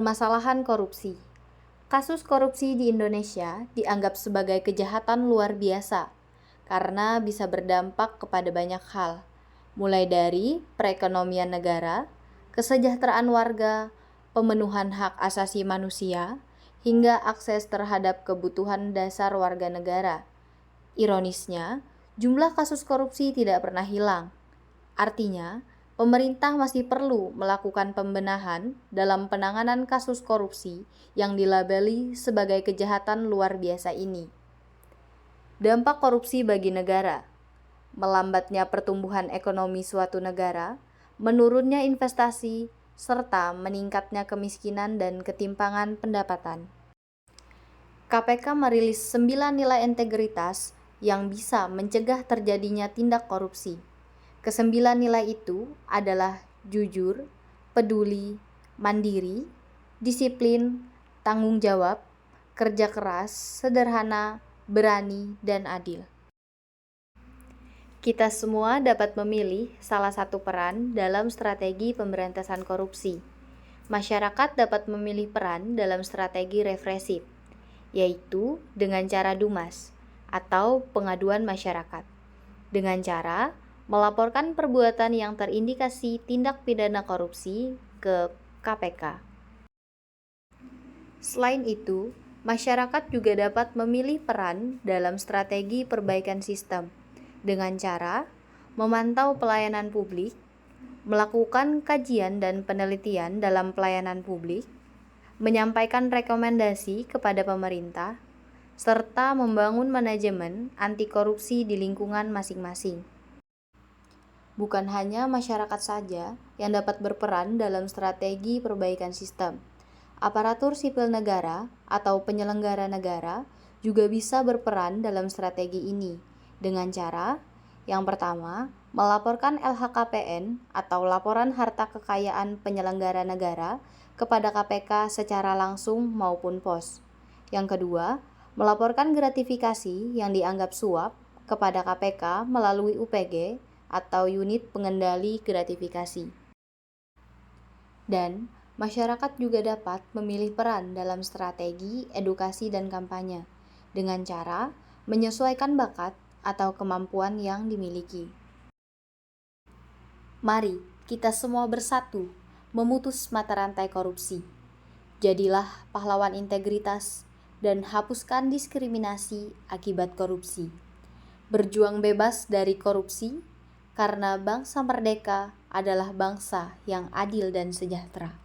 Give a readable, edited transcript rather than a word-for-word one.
Permasalahan korupsi. Kasus korupsi di Indonesia dianggap sebagai kejahatan luar biasa karena bisa berdampak kepada banyak hal, mulai dari perekonomian negara, kesejahteraan warga, pemenuhan hak asasi manusia, hingga akses terhadap kebutuhan dasar warga negara. Ironisnya, jumlah kasus korupsi tidak pernah hilang. Artinya, pemerintah masih perlu melakukan pembenahan dalam penanganan kasus korupsi yang dilabeli sebagai kejahatan luar biasa ini. Dampak korupsi bagi negara: melambatnya pertumbuhan ekonomi suatu negara, menurunnya investasi, serta meningkatnya kemiskinan dan ketimpangan pendapatan. KPK merilis 9 nilai integritas yang bisa mencegah terjadinya tindak korupsi. Kesembilan nilai itu adalah jujur, peduli, mandiri, disiplin, tanggung jawab, kerja keras, sederhana, berani, dan adil. Kita semua dapat memilih salah satu peran dalam strategi pemberantasan korupsi. Masyarakat dapat memilih peran dalam strategi represif, yaitu dengan cara DUMAS atau pengaduan masyarakat. Dengan cara melaporkan perbuatan yang terindikasi tindak pidana korupsi ke KPK. Selain itu, masyarakat juga dapat memilih peran dalam strategi perbaikan sistem dengan cara memantau pelayanan publik, melakukan kajian dan penelitian dalam pelayanan publik, menyampaikan rekomendasi kepada pemerintah, serta membangun manajemen anti korupsi di lingkungan masing-masing. Bukan hanya masyarakat saja yang dapat berperan dalam strategi perbaikan sistem. Aparatur sipil negara atau penyelenggara negara juga bisa berperan dalam strategi ini dengan cara yang pertama, melaporkan LHKPN atau laporan harta kekayaan penyelenggara negara kepada KPK secara langsung maupun pos. Yang kedua, melaporkan gratifikasi yang dianggap suap kepada KPK melalui UPG atau unit pengendali gratifikasi. Dan masyarakat juga dapat memilih peran dalam strategi edukasi dan kampanye dengan cara menyesuaikan bakat atau kemampuan yang dimiliki. Mari kita semua bersatu memutus mata rantai korupsi. Jadilah pahlawan integritas dan hapuskan diskriminasi akibat korupsi. Berjuang bebas dari korupsi, karena bangsa merdeka adalah bangsa yang adil dan sejahtera.